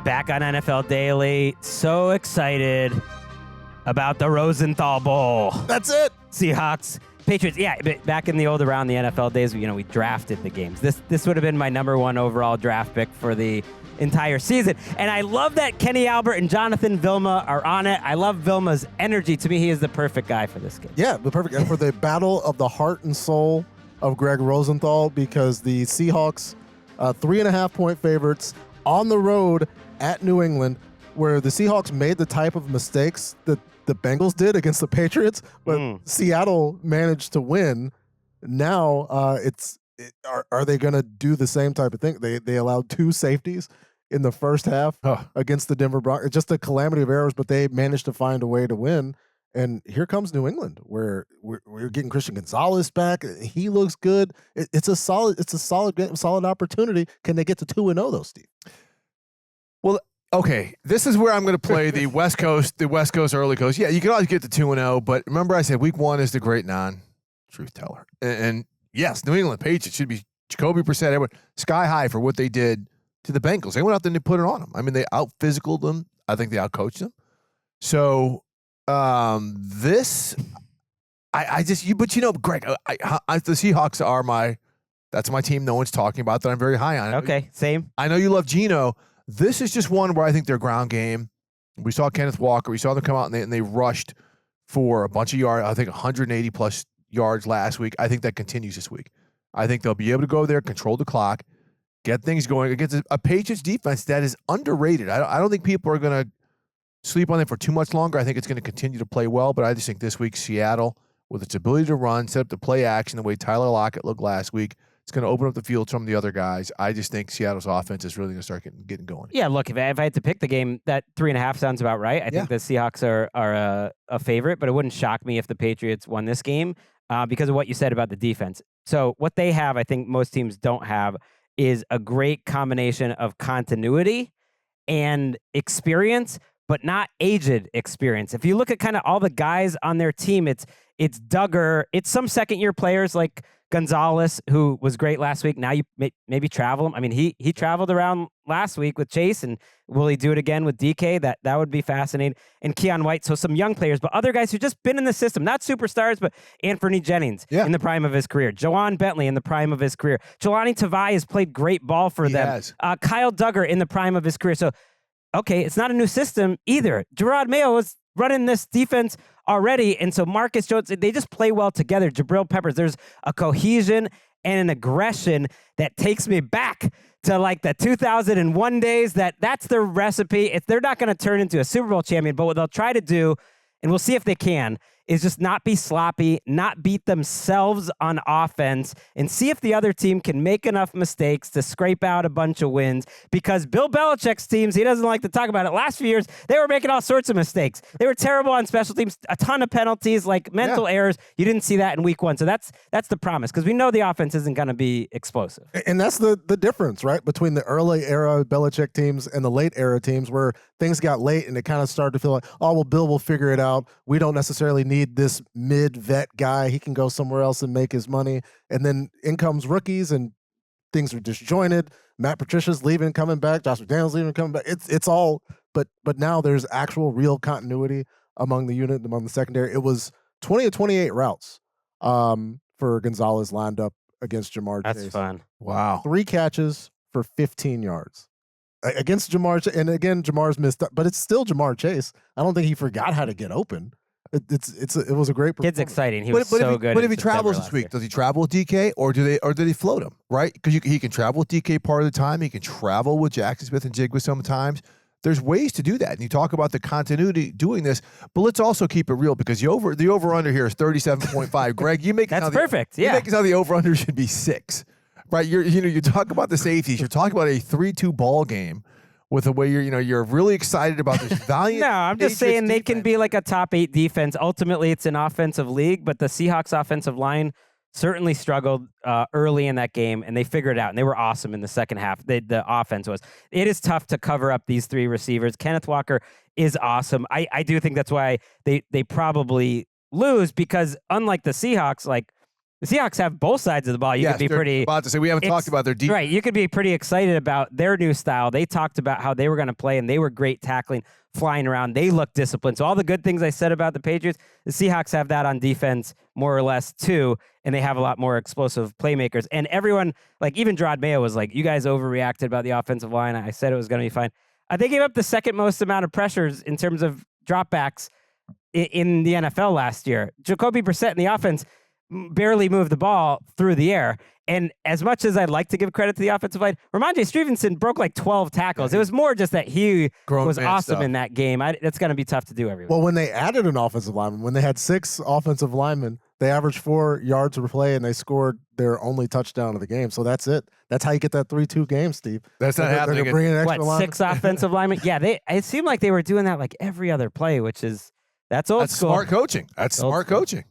Back on NFL Daily. So excited about the Rosenthal Bowl. That's it. Seahawks, Patriots. Yeah, but back in the old around the NFL days, we drafted the games. This would have been my number one overall draft pick for the entire season. And I love that Kenny Albert and Jonathan Vilma are on it. I love Vilma's energy. To me, he is the perfect guy for this game. Yeah, the perfect guy for the battle of the heart and soul of Greg Rosenthal, because the Seahawks, 3.5-point favorites on the road at New England, where the Seahawks made the type of mistakes that the Bengals did against the Patriots, but Seattle managed to win. Now, are they going to do the same type of thing? They allowed 2 safeties in the first half against the Denver Broncos. It's just a calamity of errors, but they managed to find a way to win. And here comes New England, where we're getting Christian Gonzalez back. He looks good. It's a solid game, solid opportunity. Can they get to 2-0 though, Steve? Well, okay, this is where I'm going to play the West Coast early coast. Yeah, you can always get to 2-0, but remember I said week 1 is the great non-truth teller. And yes, New England Patriots should be Jacoby Brissett, everyone, sky high for what they did to the Bengals. They went out there and they put it on them. I mean, they out-physicaled them. I think they out-coached them. So Greg, the Seahawks are that's my team no one's talking about that I'm very high on. Okay, same. I know you love Geno. This is just one where I think their ground game. We saw Kenneth Walker. We saw them come out and they rushed for a bunch of yards. I think 180 plus yards last week. I think that continues this week. I think they'll be able to go there, control the clock, get things going against a Patriots defense that is underrated. I don't think people are going to sleep on it for too much longer. I think it's going to continue to play well, but I just think this week Seattle, with its ability to run, set up the play action the way Tyler Lockett looked last week, it's going to open up the field to some of the other guys. I just think Seattle's offense is really going to start getting going. Yeah, look, if I had to pick the game, that 3.5 sounds about right. I think the Seahawks are a favorite, but it wouldn't shock me if the Patriots won this game because of what you said about the defense. So what they have, I think most teams don't have, is a great combination of continuity and experience, but not aged experience. If you look at kind of all the guys on their team, it's Duggar, it's some second-year players like Gonzalez, who was great last week. Now you maybe travel him. I mean, he traveled around last week with Chase, and will he do it again with DK? That would be fascinating. And Keon White, so some young players, but other guys who just been in the system, not superstars, but Anthony Jennings in the prime of his career, Jawan Bentley in the prime of his career, Jelani Tavai has played great ball for them. Kyle Duggar in the prime of his career. So, okay, it's not a new system either. Gerard Mayo was running this defense already, and so Marcus Jones, they just play well together. Jabril Peppers, there's a cohesion and an aggression that takes me back to like the 2001 days. That's the recipe. They're not going to turn into a Super Bowl champion, but what they'll try to do, and we'll see if they can, is just not be sloppy, not beat themselves on offense, and see if the other team can make enough mistakes to scrape out a bunch of wins. Because Bill Belichick's teams, he doesn't like to talk about it. Last few years, they were making all sorts of mistakes. They were terrible on special teams, a ton of penalties, like mental errors. You didn't see that in week 1. So that's the promise, because we know the offense isn't going to be explosive. And that's the difference, right, between the early era Belichick teams and the late era teams, where things got late and it kind of started to feel like, oh, well, Bill will figure it out. We don't necessarily need this mid-vet guy. He can go somewhere else and make his money. And then in comes rookies and things are disjointed. Matt Patricia's leaving, coming back. Josh McDaniels leaving, coming back. It's all, but now there's actual real continuity among the unit, among the secondary. It was 20 of 28 routes for Gonzalez lined up against Jamar Chase. That's fun. Wow. 3 catches for 15 yards. Against Jamar, and again, Jamar's missed up, but it's still Jamar Chase. I don't think he forgot how to get open. It was a great performance. Kid's exciting. He was so good. But if he travels this week, does he travel with DK, or do they float him, right? Because he can travel with DK part of the time. He can travel with Jackson Smith and Jigba sometimes. There's ways to do that. And you talk about the continuity doing this, but let's also keep it real, because the over-under here is 37.5. Greg, you make that's perfect. You make it how the over-under should be 6. Right? You talk about the safeties. You're talking about a 3-2 ball game. With the way you're really excited about this valiant. No, I'm just saying they can be like a top 8 defense. Ultimately, it's an offensive league, but the Seahawks offensive line certainly struggled early in that game, and they figured it out, and they were awesome in the second half. The offense was. It is tough to cover up these 3 receivers. Kenneth Walker is awesome. I do think that's why they probably lose, because unlike the Seahawks, like The Seahawks have both sides of the ball. You Yes, could be they're pretty. about to say we haven't talked about their defense. Right. You could be pretty excited about their new style. They talked about how they were going to play, and they were great tackling, flying around. They look disciplined. So all the good things I said about the Patriots, the Seahawks have that on defense more or less too, and they have a lot more explosive playmakers. And everyone, like even Gerard Mayo was like, you guys overreacted about the offensive line. I said it was going to be fine. They gave up the second most amount of pressures in terms of dropbacks in the NFL last year. Jacoby Brissett in the offense barely moved the ball through the air. And as much as I'd like to give credit to the offensive line, Ramondre Stevenson broke like 12 tackles. It was more just that he was awesome in that game. That's going to be tough to do every week. Well, when they added an offensive lineman, when they had 6 offensive linemen, they averaged 4 yards per play, and they scored their only touchdown of the game. So that's it. That's how you get that 3-2 game, Steve. That's not happening. They're bringing extra what, 6 offensive linemen? Yeah, it seemed like they were doing that like every other play, which is that's old school. Smart coaching. That's smart coaching.